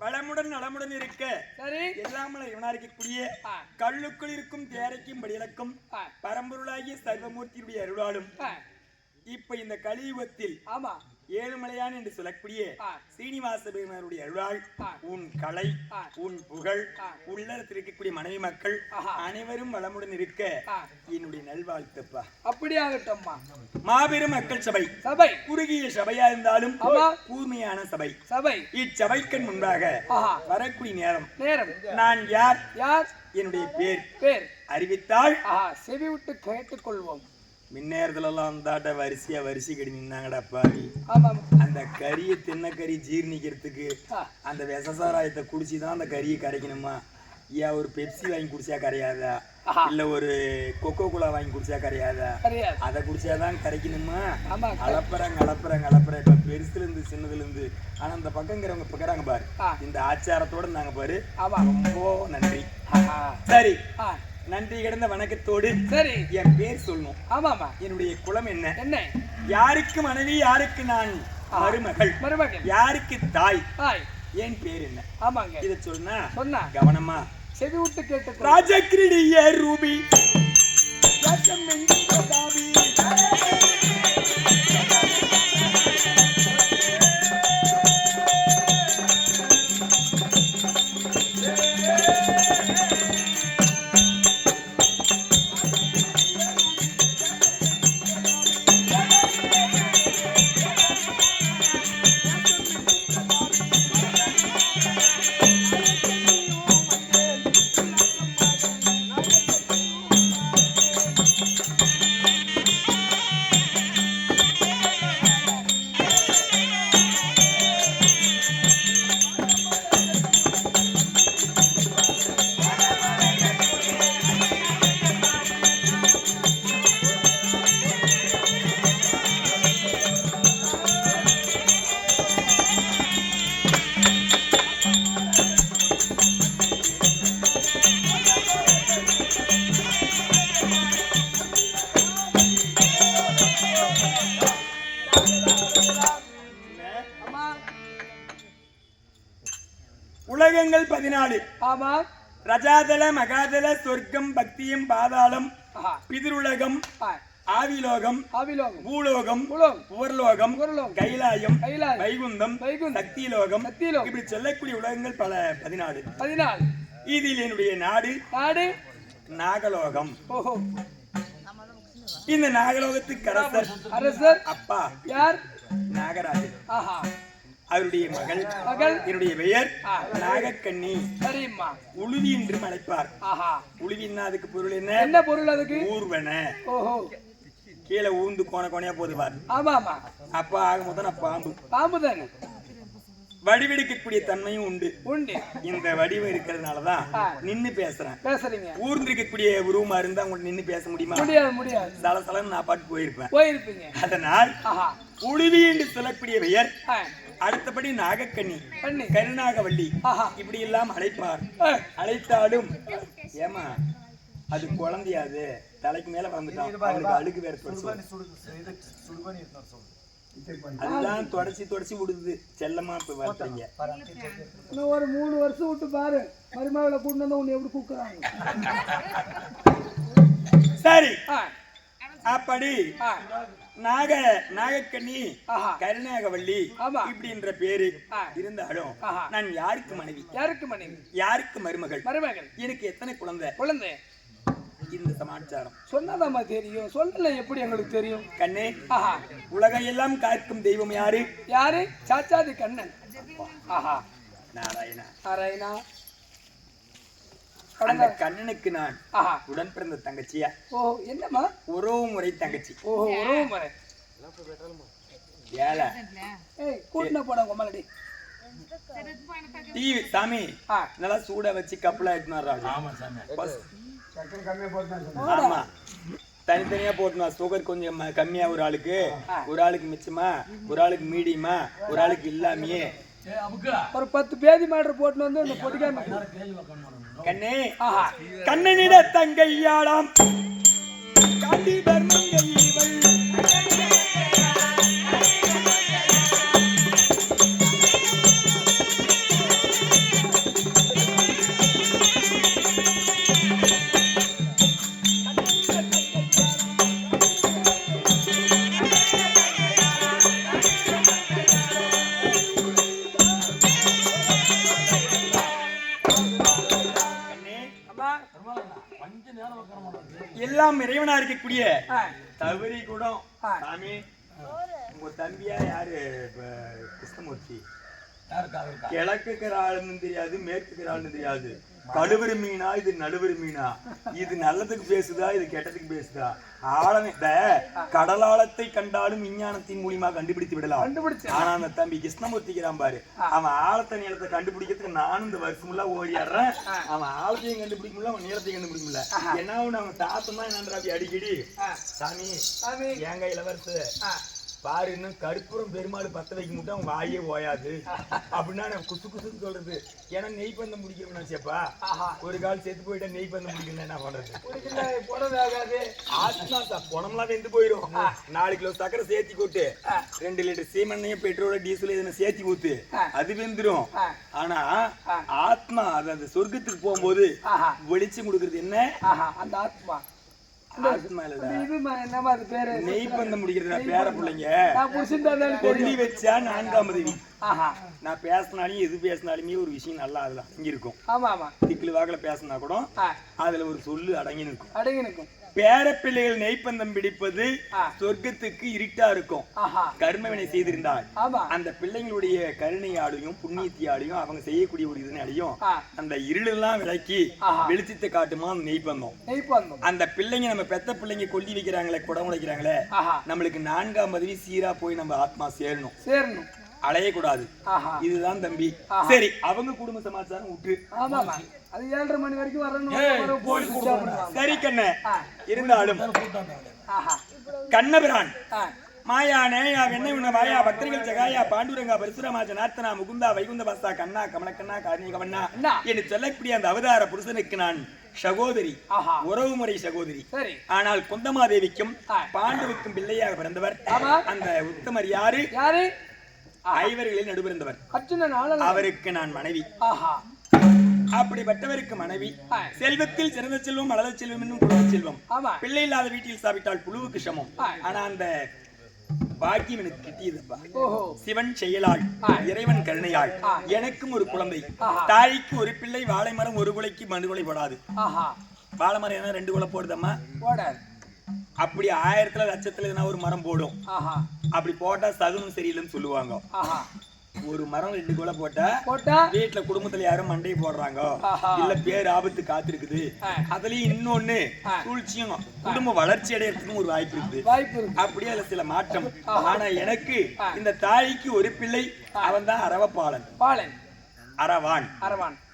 வளமுடன் நலமுடன் இருக்க எல்லாமல இவனாரிக்கக்கூடிய கல்லுக்குள் இருக்கும் தேரைக்கும் படியலக்கும் பரம்பொருளாகிய சர்வமூர்த்தியுடைய அருளாலும் இப்ப இந்த கலியுகத்தில் ஏழுமலையான் என்று சொல்லக்கூடிய சீனிவாச பெருமானுடைய அருளால் உன் கலை உன் புகழ் உள்ளத்தில் இருக்கக்கூடிய மனைவி மக்கள் அனைவரும் வளமுடன் இருக்க என்னுடைய நல்வாழ்த்துப்பா. அப்படியாகட்டம்மா. மாபெரும் மக்கள் சபை சபை குறுகிய சபையா இருந்தாலும் கூர்மையான சபை சபை இச்சபைக்கண் முன்பாக வரக்கூடிய நேரம் நான் யார் என்னுடைய பேர் அறிவித்தால் செவி விட்டு கேட்டுக் கொள்வோம். மின்னேரத்துல எல்லாம் தாட்ட வரிசை கடி நின்னாங்கடா பாவி. அந்த கறியை தின்ன கறி ஜீர்ணிக்கிறதுக்கு அந்த விசசாராயத்தை குடிச்சுதான் அந்த கறியை கரைக்கணுமா? ஏன் ஒரு பெப்சி வாங்கி குடிச்சா கரையாதா? இல்ல ஒரு கொக்கோ கோலா வாங்கி குடிச்சா கரையாதா? அதை குடிச்சாதான் கரைக்கணுமா? அளப்புறங்க இப்ப பெருசுல இருந்து சின்னதுல இருந்து. ஆனா அந்த பக்கங்கிறவங்க பக்கறாங்க பாரு, இந்த ஆச்சாரத்தோட நாங்க பாரு. ரொம்ப நன்றி. சரி, நன்றி கிடந்த வணக்கத்தோடு சரி என் பேர் சொல்லணும். ஆமாமா. என்னுடைய குலம் என்ன? யாருக்கு மனைவி, யாருக்கு நான் மருமகள், யாருக்கு தாய், என் பேர் என்ன? ஆமாங்க. இத சொன்னா கவனமா செவி விட்டு கேட்டு. ராஜகிரிடிய ரூபி உலகங்கள் 14. ஆமா. ரஜாதல மகாதல சொர்க்கம் பக்தியம் பாதாளம் ஆஹா. பிதிருலகம் ஆ. ஆவிலோகம் ஆவிலோகம். பூலோகம் பூலோகம். புவர்லோகம் புவர்லோகம். கைலாயம் கைலாயம். வைகுந்தம் வைகுந்தம். சக்திலோகம் சக்திலோகம். இப்படி சொல்லக்கூடிய உலகங்கள் பல 14. 14. இதில் என்னுடைய நாடு நாடு நாகலோகம். ஓஹோ. இந்த நாகலோகத்துக்கு அரசர் அரசர் அப்பா யார்? நாகராஜன். ஆஹா. அவருடைய மகள் மகள் என்னுடைய பெயர் நாகக்கண்ணி. சரிம்மா. உழுவி என்று அழைப்பார். ஆஹா. உழுவின்னா அதுக்கு பொருள் என்ன? என்ன பொருள் அதுக்கு? ஊர்வன. ஓஹோ. கீழே ஊந்து கோண கோணையா போது பாரு. ஆமா ஆமா. அப்பா ஆக மொத்தம் நான் பாம்பு. பாம்பு தானே. வடிவெடுக்கக்கூடிய தன்மையும் உண்டு. உண்டு. இந்த வடிவம் இருக்கிறதுனாலதான் நின்னு பேசுறேன். பேசுறீங்க. ஊர்ந்திருக்கக்கூடிய உருவமா இருந்தா உங்களுக்கு நின்னு பேச முடியுமா? முடியாது முடியாது. சலசலன்னு நான் பாட்டு போயிருப்பேன். போயிருப்பீங்க. அதனால் ஆஹா. உழுவி என்று சொல்லக்கூடிய பெயர். ஆ. அடுத்தபடி நாகக்கண்ணி கண்ணி. கருணாகவல்லி ஆஹா. இப்படி எல்லாம் அழைப்பார். அழைத்தாலும் ஏமா அது குழந்தையாது தலைக்கு மேல வந்துட்டான். அவனுக்கு அழுகு வேற அதுதான் தொடச்சி விடுது செல்லமா இப்ப வர்றீங்க. இன்னும் ஒரு 3 வருஷம் விட்டு பாரு மருமகளை கூட்டு வந்து உன்னை எப்படி கூக்குறாங்க. சரி. ஆ. அப்படி ஆ. நாகக்கண்ணி ஆஹா. கருணாகவல்லி ஆமா. இப்படின்ற பேரு ஆ. இருந்தாலும் ஆஹா. நான் யாருக்கு மனைவி? யாருக்கு மனைவி? யாருக்கு மருமகள்? மருமகள். எனக்கு எத்தனை குழந்தை? குழந்தை. இந்த சமாச்சாரம் சொன்னதாமா தெரியும். சொல்லல எப்படி எங்களுக்கு தெரியும்? கண்ணே. ஆஹா. உலகம் எல்லாம் காக்கும் தெய்வம் யாரு? யாரு? சாச்சாதி கண்ணன். ஆஹா. நாராயணா. நாராயணா. அந்த கண்ணனுக்கு நான் ஆஹா. உடன் பிறந்த தங்கச்சியா? ஓ என்னம்மா? உறவு முறை தங்கச்சி. ஓஹோ உறவு முறை. ஏல ஏய் கூட்டின போட கொமலடி. டிவி சாமி நல்லா சூட வச்சு கப்பலா எடுத்துனாரு. ஆமா சாமி. ஆமா தனித்தனியா போட்டுனா சுகர் கொஞ்சம் கம்மியா ஒரு ஆளுக்கு மிச்சமா, ஒரு ஆளுக்கு மீடியமா, ஒரு ஆளுக்கு இல்லாமையே ஒரு 10 பேதி மாடர் போட்டு வந்து இந்த பொடிக்காம கண்ணே. ஆஹா. கண்ணனிட தங்கையாளாம் காண்டி தர்மங்கை இவள். எல்லாம் இறைவனா இருக்கக்கூடிய தவறி கூட சாமி உங்க தம்பியா யாரு? கிருஷ்ணமூர்த்தி. கிழக்கு ஆளுன்னு தெரியாது, மேற்கு ஆளுன்னு தெரியாது. கழுவரி மீனா இது நடுவரி மீனா? இது நல்லதுக்கு பேசுதா இது கெட்டதுக்கு பேசுதா? ஆழம் கடலாளத்தை கண்டாலும் விஞ்ஞானத்தின் மூலியமா கண்டுபிடித்து விடலாம். ஆனா அந்த தம்பி கிருஷ்ணமூர்த்திக்கிறான் பாரு, அவன் ஆழத்தை நீளத்தை கண்டுபிடிக்கிறதுக்கு நானும் இந்த வருஷம் எல்லாம் ஓடிடுறேன். அவன் ஆழத்தையும் கண்டுபிடிக்க முடியல, அவன் நீளத்தையும் கண்டுபிடிக்க முடியல. என்ன ஒண்ணு அவன் தாத்தம் தான் என்னன்றா அடிக்கடி சாமி ஏங்க இளவரசு பாரு இன்னும் கருப்புறம் பெருமாள் பத்த வைக்க மட்டும் அவன் வாயே ஓயாது அப்படின்னா நான் குசு குசுன்னு சொல்றது. ஏன்னா நெய் பந்தம் முடிக்கணும்னாச்சேப்பா. ஒரு கால் செத்து போயிட்டா நெய் பந்தம் முடிக்கணும் என்ன பண்றது? ஆத்மா பணம்லாம் வெந்து போயிடும். 4 கிலோ சக்கரை சேர்த்தி கூட்டு 2 லிட்டர் சீமெண்ணையும் பெட்ரோல டீசல் எதுனா சேர்த்தி ஊத்து, அது வெந்துடும். ஆனா ஆத்மா அது அந்த சொர்க்கத்துக்கு போகும்போது வெளிச்சம் கொடுக்கறது என்ன? அந்த ஆத்மா நெய் பந்தம் முடிக்கிறதா பேர பிள்ளைங்க கொல்லி வச்சா 4ஆம் தேதி. நான் பேசினாலும் எது பேசினாலுமே ஒரு விஷயம் நல்லா அதுதான் இங்க இருக்கும். திக்கில் வாக்குல பேசினா கூட அதுல ஒரு சொல்லு அடங்கி நிற்கும். பேர பிள்ளைகள் நெய்ப்பந்தம் பிடிப்பது சொர்க்கத்துக்கு இருட்டா இருக்கும். கர்மவினை செய்திருந்தால் அந்த பிள்ளைங்களுடைய கருணையாலையும் புண்ணியத்தியாலையும் அவங்க செய்யக்கூடிய ஒரு இதனாலையும் அந்த இருளெல்லாம் விளக்கி வெளிச்சத்தை காட்டுமா அந்த நெய்ப்பந்தம். அந்த பிள்ளைங்க நம்ம பெத்த பிள்ளைங்க கொல்லி வைக்கிறாங்களே, குடம் உடைக்கிறாங்களே, நம்மளுக்கு 4ஆம் தேதி சீரா போய் நம்ம ஆத்மா சேரணும், அலையக்கூடாது. இதுதான் தம்பி. சரி அவங்க குடும்ப சமாச்சாரம் விட்டு அது 7:30 மணி வரைக்கும் வரணும். சரி கண்ண இருந்தாலும் கண்ணபிரான் மாயானே வெண்ணை உண்ண வாயா பக்தர்கள் ஜகாயா பாண்டுரங்கா பரிசுரமா ஜனார்த்தனா முகுந்தா வைகுந்த பாஸ்தா கண்ணா கமலக்கண்ணா கார்ணிகவண்ணா என்று சொல்லக்கூடிய அந்த அவதார புருஷனுக்கு நான் சகோதரி, உறவு முறை சகோதரி. ஆனால் குந்தமாதேவிக்கும் பாண்டுவுக்கும் பிள்ளையாக பிறந்தவர் அந்த உத்தமர் யாரு? ஐவர்களில் நடுபிறந்தவர். அவருக்கு நான் மனைவி. அப்படிப்பட்டவருக்கு மனைவி செல்வத்தில் சிறந்த செல்வம் மலர செல்வம் என்னும் குடும்ப செல்வம் பிள்ளை இல்லாத வீட்டில் சாப்பிட்டால் புழுவுக்கு சமம். ஆனா அந்த பாக்கியம் எனக்கு கிட்டியதுப்பா. சிவன் செயலாள் இறைவன் கருணையாள் எனக்கும் ஒரு குழந்தை. தாய்க்கு ஒரு பிள்ளை வாழை மரம் ஒரு குலைக்கு மறு குலை போடாது. வாழை மரம் என்ன 2 குலை போடுதம்மா? போடாது. அப்படி 1000த்துல லட்சத்துல எதனா ஒரு மரம் போடும். அப்படி போட்டா சகுனம் சரியில்லைன்னு சொல்லுவாங்க. ஒரு மரம் 2 குலை போட்டா வீட்டுல குடும்பத்துல யாரும் மண்டையை போடுறாங்க, இல்ல பேர் ஆபத்து காத்திருக்குது. அதுலயும் இன்னொன்னு சூழ்ச்சியும் குடும்ப வளர்ச்சி அடையறதுக்கும் ஒரு வாய்ப்பு இருக்குது. அப்படியே அதுல சில மாற்றம். ஆனா எனக்கு இந்த தாய்க்கு ஒரு பிள்ளை, அவன் தான் அரவப்பாளன் அரவான்.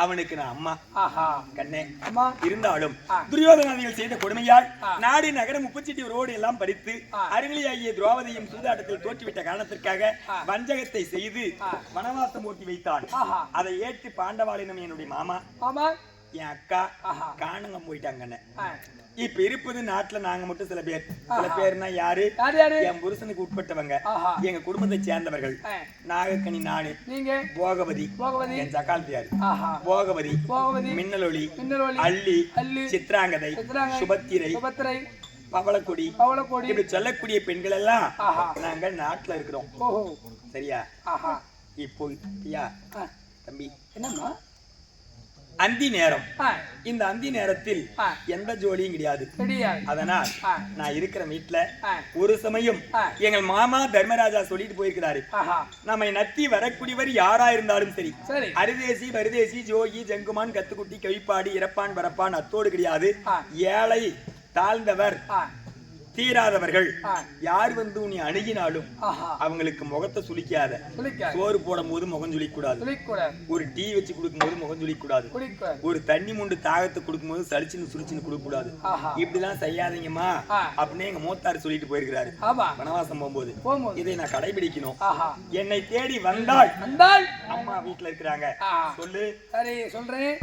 அவனுக்கு நான் அம்மா கண்ணே. இருந்தாலும் துரியோதனாதிகள் செய்த கொடுமையால் நாடு நகரம் முப்பச்செட்டி ரோடு எல்லாம் பறித்து அருகிலேயாகிய திரௌபதியும் சூதாட்டத்தில் தோற்றுவிட்ட காரணத்திற்காக வஞ்சகத்தை செய்து வனவாசம் ஓட்டி வைத்தான். அதை ஏற்று பாண்டவாளினம் என்னுடைய மாமா என் அக்கா காணங்க போயிட்டாங்க. இப்ப இருப்பது நாட்டுல நாங்க மட்டும் சில பேர்னா யாரு? என் புருஷனுக்கு உட்பட்டவங்க, எங்க குடும்பத்தை சேர்ந்தவர்கள். நாகக்கனி நானு, போகவதி என் சக்காலத்தியாரு, போகவதி, மின்னலொளி, அள்ளி, சித்ராங்கதை, சுபத்திரை, பவளக்கொடி இப்படி சொல்லக்கூடிய பெண்கள் எல்லாம் நாங்க நாட்டுல இருக்கிறோம். சரியா? இப்போ தம்பி என்னம்மா அந்தி நேரம். இந்த அந்தி நேரத்தில் எந்த ஜோலியும் கிடையாது. அதனால் நான் இருக்கிற வீட்டுல ஒரு சமயம் எங்கள் மாமா தர்மராஜா சொல்லிட்டு போயிருக்கிறாரு, நம்மை நத்தி வரக்கூடியவர் யாரா இருந்தாலும் சரி, அரிதேசி பரிதேசி ஜோகி ஜங்குமான் கத்துக்குட்டி கவிப்பாடி இறப்பான் வரப்பான் அத்தோடு கிடையாது. ஏழை தாழ்ந்தவர் தீராதவர்கள் யார் வந்து உன்னை அணுகினாலும் அவங்களுக்கு முகத்தை சுளிக்காத. சோறு போடும் போது முகம் சுளிக்க கூடாது, ஒரு டீ வச்சு கொடுக்கும் போது முகம் சுளிக்க கூடாது, ஒரு தண்ணி முண்டு தாகத்தை கொடுக்கும் போது சளிச்சுன்னு சுளிச்சுன்னு கொடுக்க கூடாது. இப்படிலாம் செய்யாதீங்கம்மா அப்படின்னு எங்க மூத்தாரு சொல்லிட்டு போயிருக்கிறாரு வனவாசம் போகும்போது. இதை நான் கடைபிடிக்கணும். என்னை தேடி வந்தாள் அம்மா வீட்டுல இருக்கிறாங்க. சொல்லு. சரி சொல்றேன்.